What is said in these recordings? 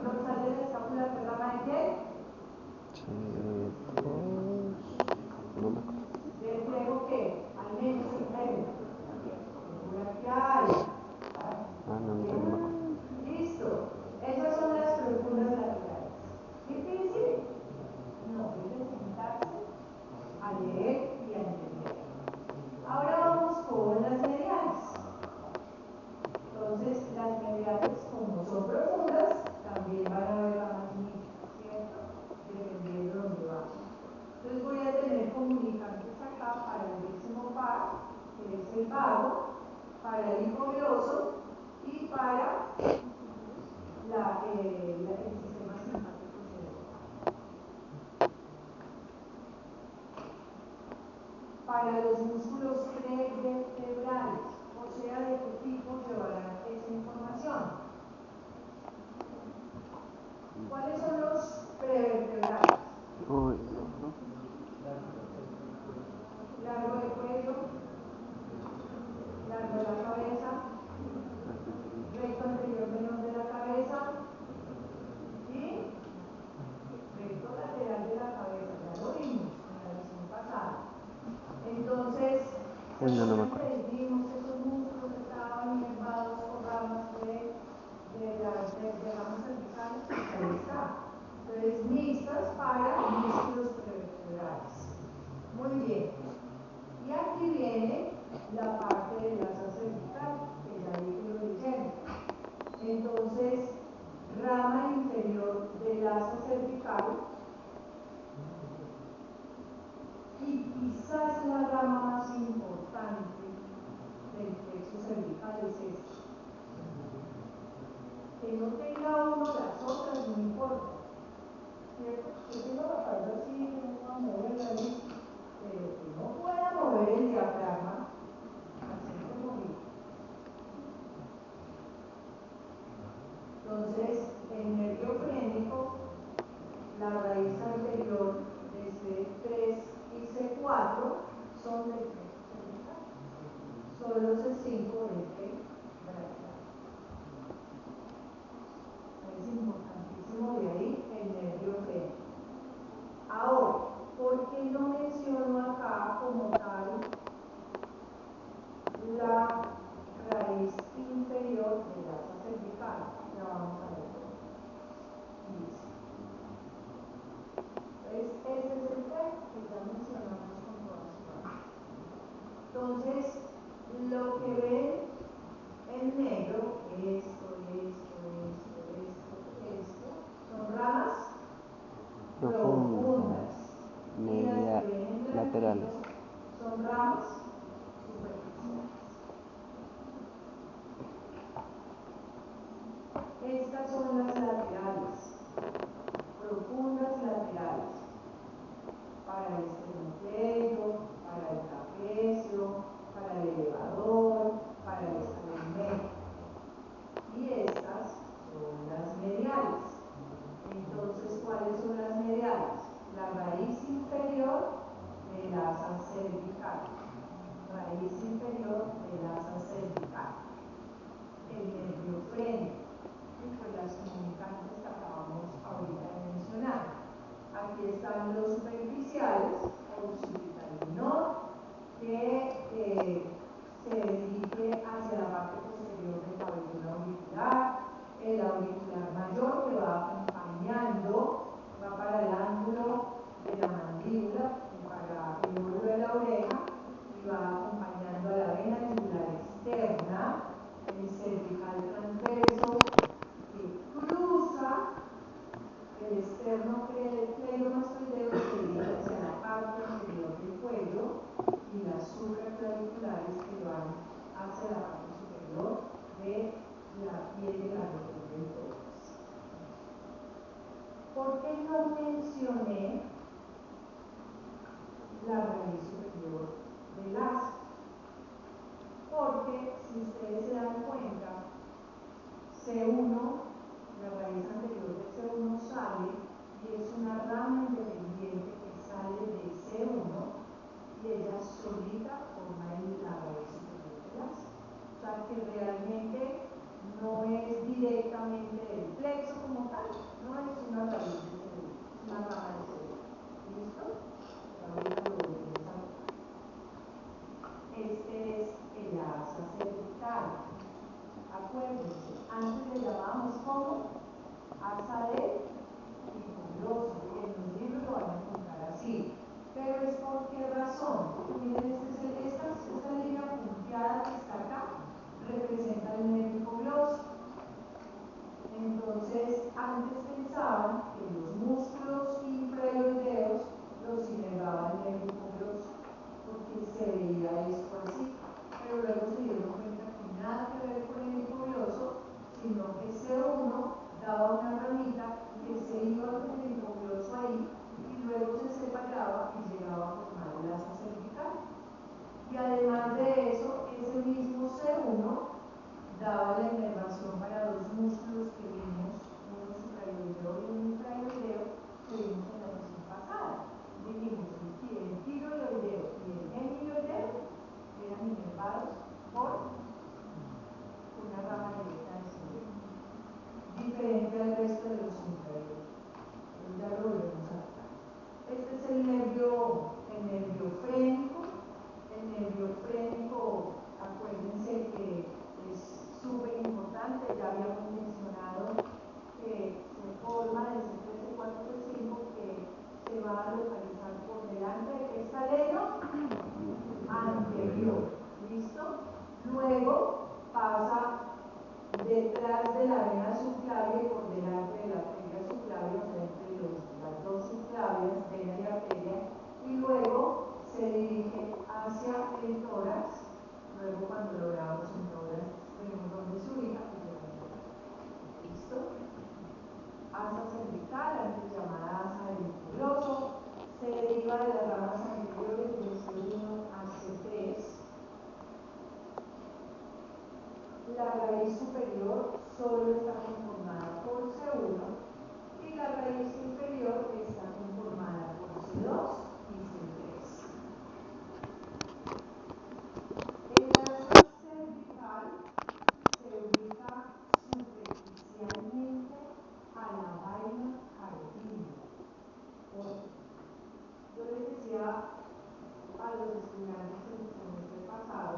dorsal de la escápula, ¿qué rama de qué? No me acuerdo. ¿Del plego qué? Al menos el plego. Braquial. No me acuerdo. Listo. Esas son las profundas laterales. ¿Difícil? No, es de sentarse a leer y a entender. Ahora vamos con las mediales. Entonces, las mediales, como son profundas, también van a haber ramas mixtas, ¿cierto? Dependiendo de dónde vayan. Entonces, voy a tener comunicantes acá para el décimo par, que es el vago, para el hipoglóso y para el sistema simpático cerebral. Para los músculos prevertebrales, o sea, de qué tipo llevarán esa información. ¿Cuáles son los prevertebrales? Largo del cuello, largo de la cabeza, recto anterior menor de la cabeza y recto lateral de la cabeza. Ya lo vimos en la lección pasada. Entonces, ¿se acuerdan que dijimos que esos músculos estaban inervados por ramas de ramas cervicales? Ahí está. Entonces, mixtas para músculos prevertebrales. Muy bien. Y aquí viene la parte del asa cervical, que ya dije lo leyeron. Entonces, rama inferior del asa cervical, y quizás la rama más importante del plexo cervical es esta. Que no tenga uno las otras, no importa. ¿Cierto? Yo tengo la cabeza así, no voy a moverla ahí, pero que no pueda mover el diafragma, así como digo. Entonces, el nervio frénico, la raíz anterior de C3 y C4 son del plexo cervical. Solo C5 es de braquial. Es importantísimo de ahí el nervio frénico. Ahora, ¿por qué no menciono acá como tal la raíz inferior del asa cervical? Ya vamos a ver. Listo. Entonces, ese es el texto que ya mencionamos con toda su base. Entonces, lo que ven en negro, esto, son ramas profundas. Y las que ven en blanquito son ramas superficiales. Estas son las laterales, profundas laterales, para el esternocleido, para el trapecio, para el elevador, para el escalón medio. Y estas son las mediales. Entonces, ¿cuáles son las mediales? La raíz inferior del asa cervical. Raíz inferior del asa cervical. El nervio frénico. Y pues las comunicantes que acabamos ahorita de mencionar. Aquí están los superficiales, occipital menor, que se dirige hacia la parte posterior del pabellón auricular, el auricular mayor que va acompañando, va para el ángulo de la mandíbula, para el lóbulo de la oreja, y va acompañando a la vena yugular externa, el cervical transverso, que cruza el esternocleidomastoideo, que dirige hacia la parte inferior del cuello, y las supraclaviculares que van hacia la parte solo está conformada por C1 y la raíz inferior está conformada por C2 y C3. El asa cervical se ubica superficialmente a la vaina carotídea. Yo les decía a los estudiantes en el semestre pasado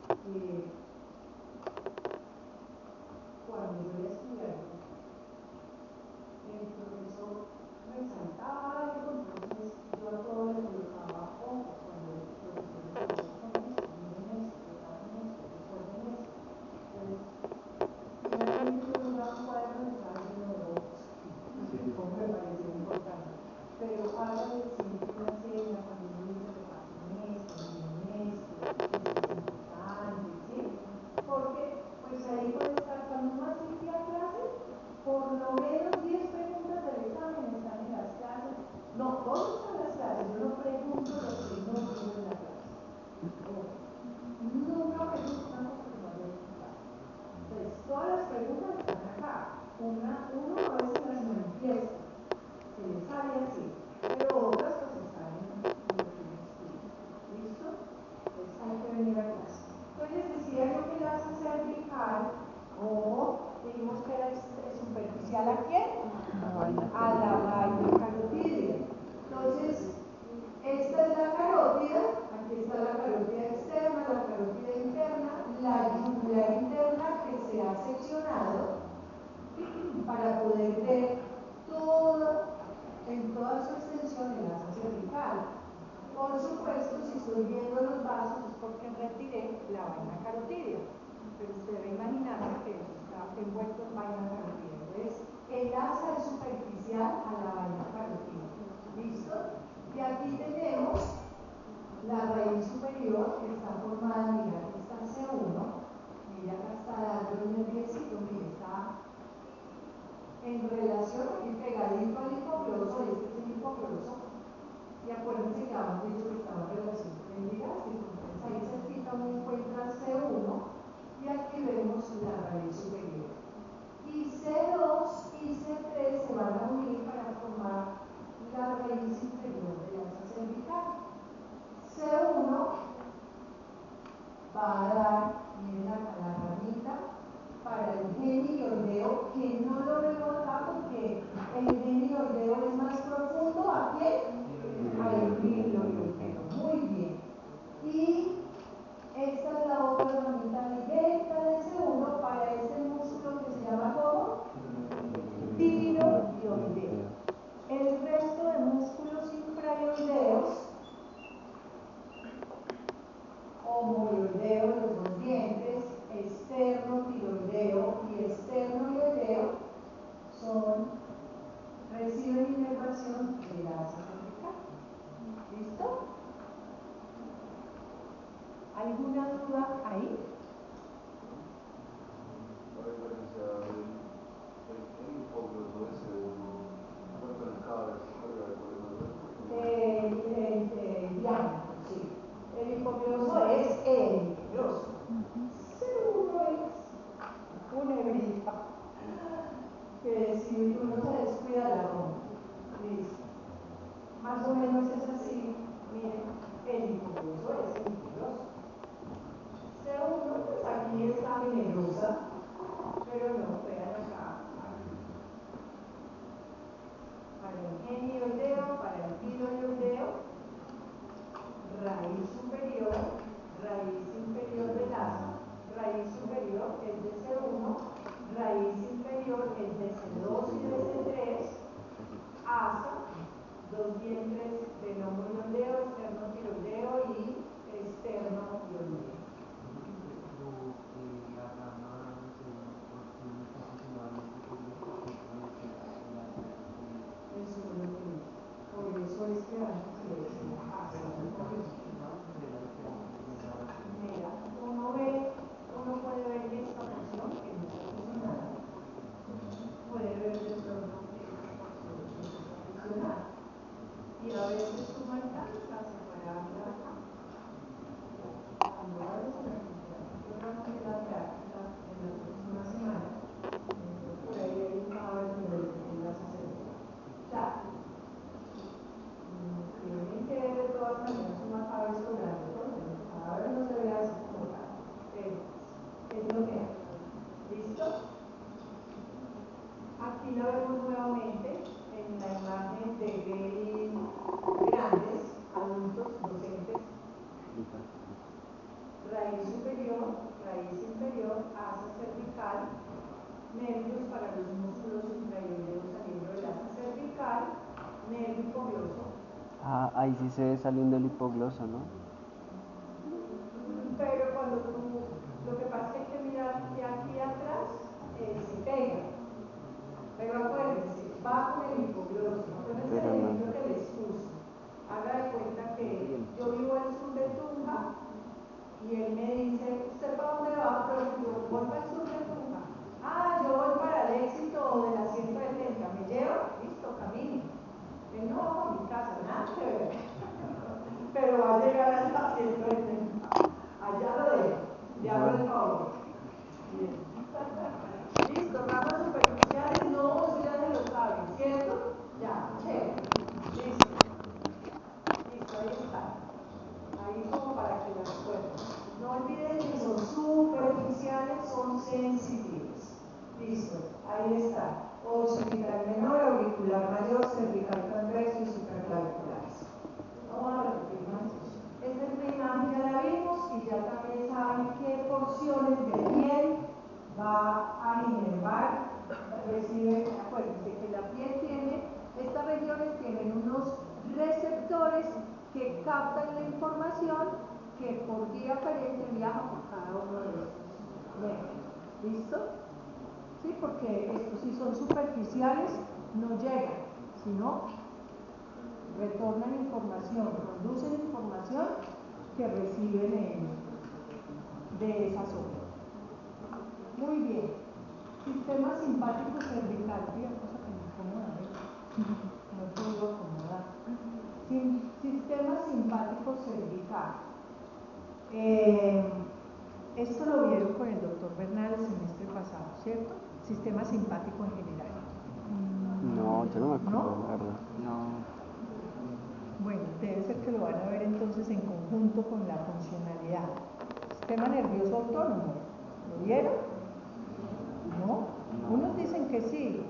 que cuando yo iba a estudiar, el profesor resaltaba algo, entonces yo a todos les colocaba ojo cuando el profesor les colocaba esto, miren esto, preparen esto, recuerden esto. Entonces, finalmente yo me daba un cuaderno de estaba lleno de ojos, como me parecía importante. Pero háganle siempre una seña cuando uno dice repasen esto, miren esto, es importante, ¿sí? Porque pues ahí puede estar, cuando uno asiste a clases, por lo menos 10 preguntas del examen están en las clases. No, todos están en las clases, yo no pregunto lo que no tengo en la clase. Nunca pregunto una cosa que no hay en la clase. Entonces, todas las preguntas están acá. Uno a veces las manifiesta, que le sale así, pero otras pues están en lo que uno estudia. ¿Listo? Entonces hay que venir a clase. Entonces decía yo que la asa cervical, o dijimos que era superficial ¿a quién? A la vaina carotídea. Entonces, esta es la carótida, aquí está la carótida externa, la carótida interna, la yugular interna que se ha seccionado para poder ver todo, en toda su extensión, el asa cervical. Por supuesto, si estoy viendo los vasos es porque retiré la vaina carotídea, pero usted debe imaginarse que eso está envuelto en vaina carotídea. Entonces, el asa es superficial a la vaina carotídea. ¿Listo? Y aquí tenemos la raíz superior que está formada, mira, aquí está C1, mira, acá está dando un nerviecito, mira, está en relación y pegadito al hipogloso, y este es el hipogloso. Y acuérdense que habíamos dicho que estaba en relación con el digástrico. Entonces ahí cerquita uno encuentra C1 y aquí vemos la raíz superior. Y C2 y C3 se van a unir para formar la raíz inferior de la asa cervical. C1 va a dar, miren acá la ramita, para el genioideo, que no lo vemos acá porque el genioideo es más profundo. ¿A quién? Al genioideo. Muy bien. Y esta es la otra ramita directa de C1 para este músculo que se llama ¿cómo? Tiroideo. El resto de músculos infraioideos, homoioideo, los dos dientes, esternotiroideo y esternoioideo, reciben inervación de la asa cervical. ¿Listo? ¿Alguna duda ahí? La diferencia del hipogloso de C1, tanto en el cadáver superior por El diámetro, sí. El hipogloso es el hipogloso. C1 es una hebrita que si uno se descuida la rompe. Listo. Más o menos es así. Miren, el hipogloso es el hipogloso. C1, pues aquí está mi negrosa, pero no, vean acá. Para el genioideo, para el tiroideo, raíz superior, raíz inferior del asa, raíz superior es de C1, raíz inferior es de C2 y de C3, asa, dos dientes del homoioideo, esternotiroideo y esternoioideo. Eso es lo que dice. Por eso es que antes se decía asa. Mira, uno puede ver esta porción que no está fusionada, puede ver de pronto que esta porción no está fusionada. Y a veces uno alcanza a separarla acá. Cuando vayas a la literatura de la práctica en la próxima semana, nervio hipogloso. Ah, ahí sí se ve saliendo el hipogloso, ¿no? Pero cuando tú, lo que pasa es que hay que mirar que aquí atrás se pega. Pero acuérdense, va con el hipogloso. Acuérdense Pero el no. ejemplo que les puse. Haga de cuenta que yo vivo al sur de Tunja y él me dice, ¿usted para dónde va? Pero yo voy para el sur de Tunja. Ah, yo voy para el éxito de la 170. ¿Me lleva? Listo, camine. Él no va a mi casa, nada que ver. Pero va a llegar a la 170. Allá lo dejo. Le hago el favor. Bien. Listo, ramas superficiales, no, eso ya se lo saben, ¿cierto? Ya, chévere. Listo. Listo, ahí está. Ahí como para que lo recuerden. No olviden que son superficiales, son sensitivos. Listo, ahí está. Occipital menor, auricular mayor, cervical transverso y supraclaviculares. No vamos a repetir más eso. Esta es una imagen, ya la vimos y ya también saben qué porciones de piel va a inervar, recibe, acuérdense que la piel tiene, estas regiones tienen unos receptores que captan la información que por vía aferente viaja por cada uno de estos nervios. ¿Listo? Sí, porque estos si son superficiales no llegan, sino retornan información, producen información que reciben de esa zona. Muy bien. Sistema simpático cervical. Mira, cosa que me incomoda, no he podido acomodar. Sistema simpático cervical. Esto lo vieron con el doctor Bernal el semestre pasado, ¿cierto? Sistema simpático en general. No, yo no me acuerdo, ¿No? la verdad. No. Bueno, debe ser que lo van a ver entonces en conjunto con la funcionalidad. Sistema nervioso autónomo. ¿Lo vieron? ¿No? Unos dicen que sí.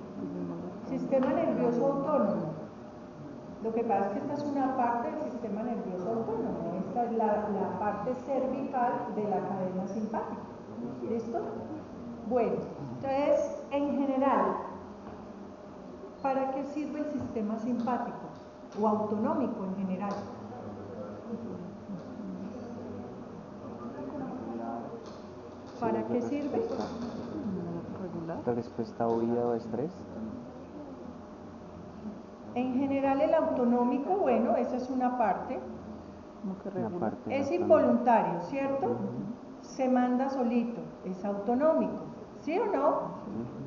Sistema nervioso autónomo. Lo que pasa es que esta es una parte del sistema nervioso autónomo. Esta es la parte cervical de la cadena simpática. ¿Listo? Bueno, entonces, en general, ¿para qué sirve el sistema simpático? O autonómico en general. ¿Para qué sirve? La respuesta a huida o estrés. En general el autonómico, bueno, esa es una parte. Es involuntario, ¿cierto? Se manda solito, es autonómico, ¿sí o no?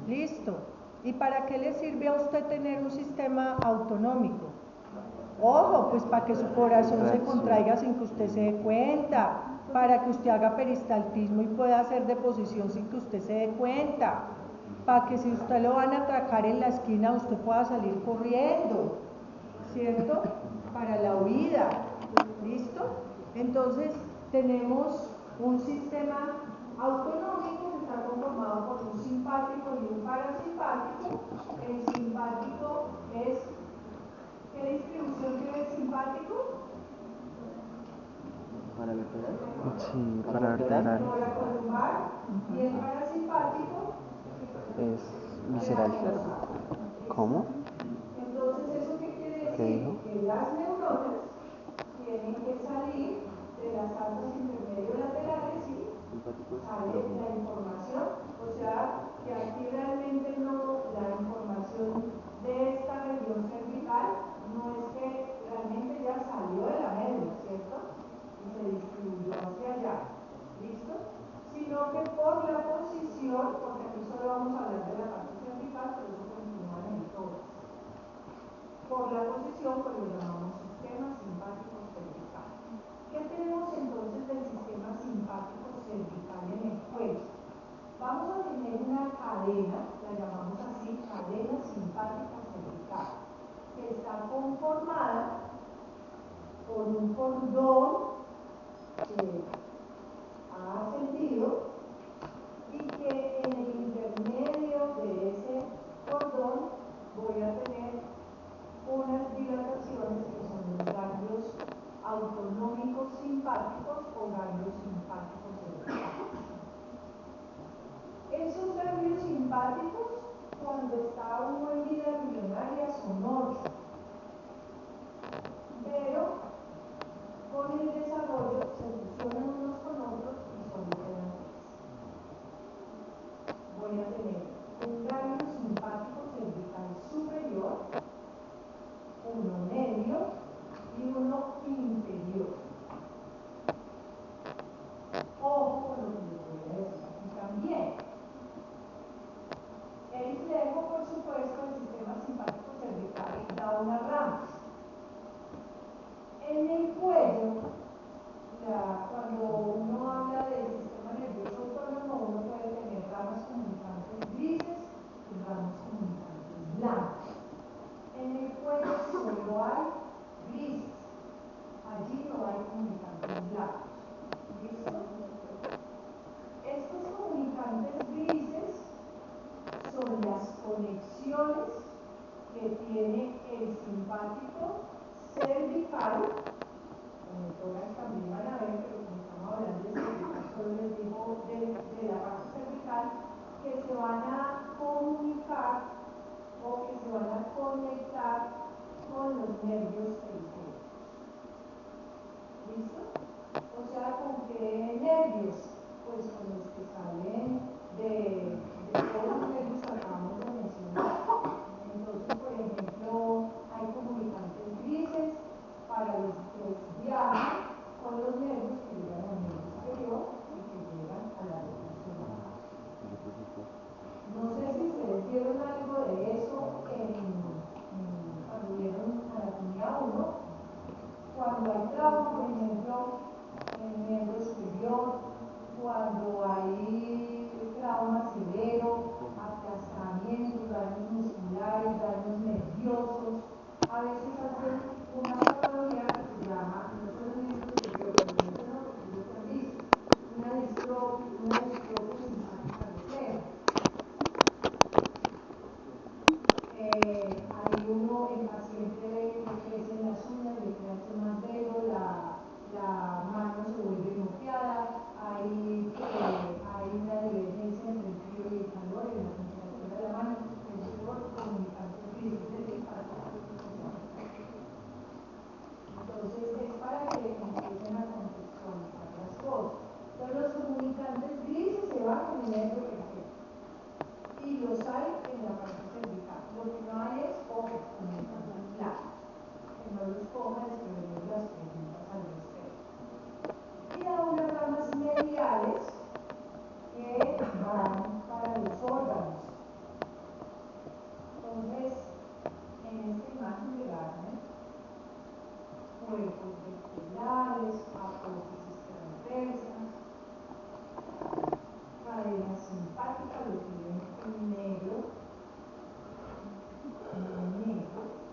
Listo. ¿Y para qué le sirve a usted tener un sistema autonómico? Ojo, pues para que su corazón se contraiga sin que usted se dé cuenta, para que usted haga peristaltismo y pueda hacer deposición sin que usted se dé cuenta, para que si usted lo van a atracar en la esquina usted pueda salir corriendo, ¿cierto? Para la huida, ¿listo? Entonces tenemos un sistema autonómico que está conformado por un simpático y un parasimpático. El simpático es, ¿qué distribución tiene el simpático? ¿Para vertebral? Sí, para vertebral. Columbar. Y el parasimpático es visceral. ¿Cómo? Entonces, ¿eso qué quiere decir? ¿Qué dijo? Que las neuronas tienen que salir de las altas intermedio-laterales y sale la información. O sea, que aquí realmente no, la información de esta región cervical no es que realmente ya salió de la médula, ¿cierto? Y se distribuyó hacia allá. ¿Listo? Sino que por la posición, porque aquí solo vamos a hablar de la parte cervical, pero eso continúa en el tórax. Por la posición, pues lo llamamos sistema simpático cervical. ¿Qué tenemos entonces del sistema simpático cervical en el cuello? Vamos a tener una cadena, la llamamos así, cadena simpática cervical, que está conformada por un cordón que ha ascendido y que en el intermedio de ese cordón voy a tener unas dilataciones que son los ganglios autonómicos simpáticos o ganglios simpáticos cervicales. Esos ganglios simpáticos, cuando está uno en vida embrionaria, son 8. mano inferior. Ojo con lo que les voy a decir aquí también. El flejo, por supuesto, el sistema simpático cervical da unas ramas. En el cuello, cuando uno habla del sistema nervioso autónomo, uno puede tener ramas comunicantes grises y ramas comunicantes blancas. En el cuello solo hay grises. Allí no hay comunicantes blancos. ¿Listo? Estos comunicantes grises son las conexiones que tiene el simpático cervical. En el tórax también van a ver, pero como estamos hablando de cervical, solo les digo de la parte cervical, que se van a comunicar o que se van a conectar con los nervios periféricos. ¿Listo? O sea, ¿con qué nervios? Pues con los que salen de todos los nervios que acabamos de mencionar. Entonces, por ejemplo, hay comunicantes grises para los que viajan con los nervios que llegan al nervio superior y que llegan a la región. No sé si ustedes vieron algo de eso cuando vieron anatomía 1. Cuando hay trauma, por ejemplo, en el miembro superior, cuando hay trauma severo, aplastamientos, daños musculares, daños nerviosos, a veces hacen una patología que se llama, no solo el miembro superior, pero el miembro superior también, una distrofia simpática ligera. Ahí el paciente ve que le crecen las uñas, le crece más dedo, la mano se vuelve moteada, hay una divergencia entre el frío y el calor en la temperatura de la mano, eso es por comunicantes grises del simpático. Entonces es para que empiecen a contextualizar las cosas. Entonces los comunicantes grises se van con el nervio periférico y los hay en la parte cervical. Lo que no hay es ojos comunicantes blancos, que no los coja desprevenidos las preguntas al respecto. Y da unas ramas mediales que van para los órganos. Entonces, en esta imagen de Gardner, cuerpos vertebrales, apófisis transversas, cadena simpática, lo que ven en negro,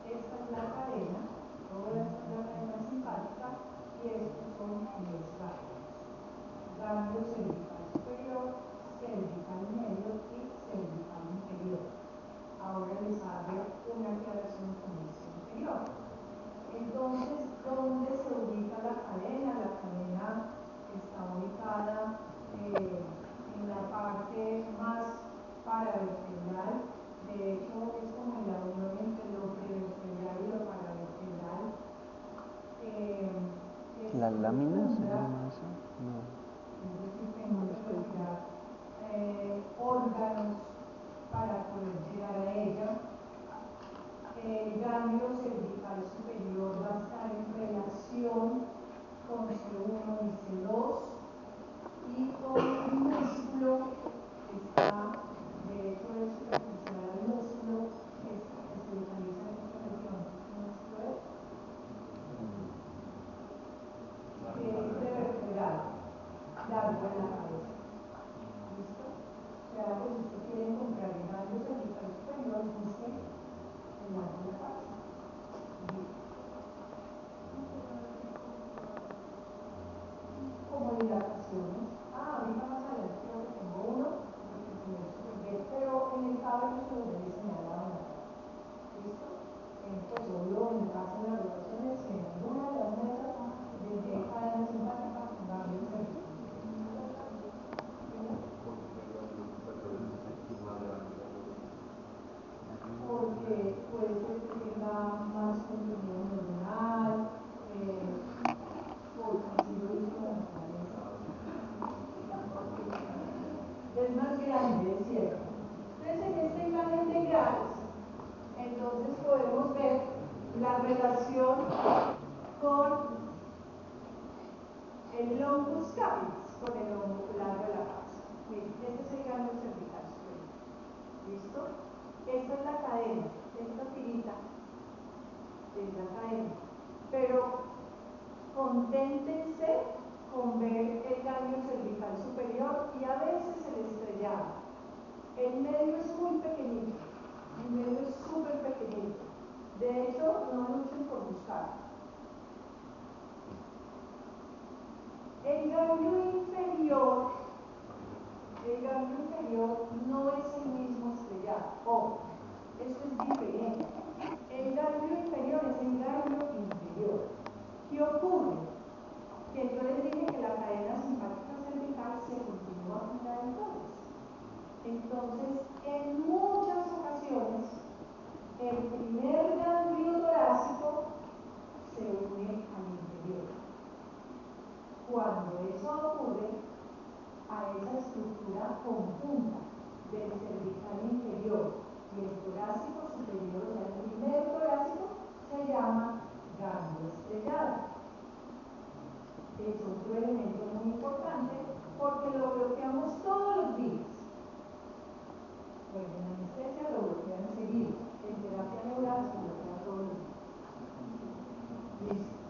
esta es la cadena, toda esta es la cadena simpática y estos son los ganglios. Ganglio cervical superior, cervical medio y cervical inferior. Ahora les hago una aclaración con esto anterior. Entonces, ¿dónde se ubica la cadena? La cadena está ubicada en la parte más paravertebral. De hecho, es como la unión entre lo prevertebral y lo paravertebral. ¿Las láminas se llama eso? No. Es decir, tengo que retirar órganos para poder llegar a ella. El ganglio cervical superior va a estar en relación con C1 y C2 y con el músculo que está, de hecho es superficial al músculo que se localiza en esta región. ¿Qué músculo es? Que es prevertebral, largo de la cabeza. ¿Listo? O sea que si usted quiere encontrar el ganglio cervical superior, busque el largo de la cabeza. Como dilataciones. Ahorita más adelante creo que tengo uno, porque se me súper, pero en el cabello se los debe señalar a la cara. ¿Listo? Pues obvio, en el caso de las rotaciones, en alguna de las mesas, desde cadena simpática, ganglio cervical. Porque puede ser que tenga más contenido neuronal, porque así lo hizo la naturaleza. Es más grande, es cierto. Entonces, en esta imagen de Gratz, entonces podemos ver la relación con el longus capitis, con el longo largo de la cabeza. Miren, este es el ganglio cervical superior. ¿Listo? Esta es la cadena, esta tirita es la cadena. Pero conténtense con ver el ganglio cervical superior y a veces el estrellado. El medio es muy pequeñito, el medio es súper pequeñito. De hecho, no luchen por buscarlo. El ganglio inferior no es el mismo estrellado. Ojo, esto es diferente. El ganglio inferior es el ganglio inferior. ¿Qué ocurre? Que yo les dije que la cadena simpática cervical se continúa con la del tórax. Entonces, en muchas ocasiones, el primer ganglio torácico se une al interior. Cuando eso ocurre, a esa estructura conjunta del cervical inferior y el torácico superior, o sea, el primer torácico, se llama ganglio estrellado. Es otro elemento muy importante porque lo bloqueamos todos los días. Bueno, en anestesia lo bloquean seguido, en terapia neural se bloquea todos los días. Listo.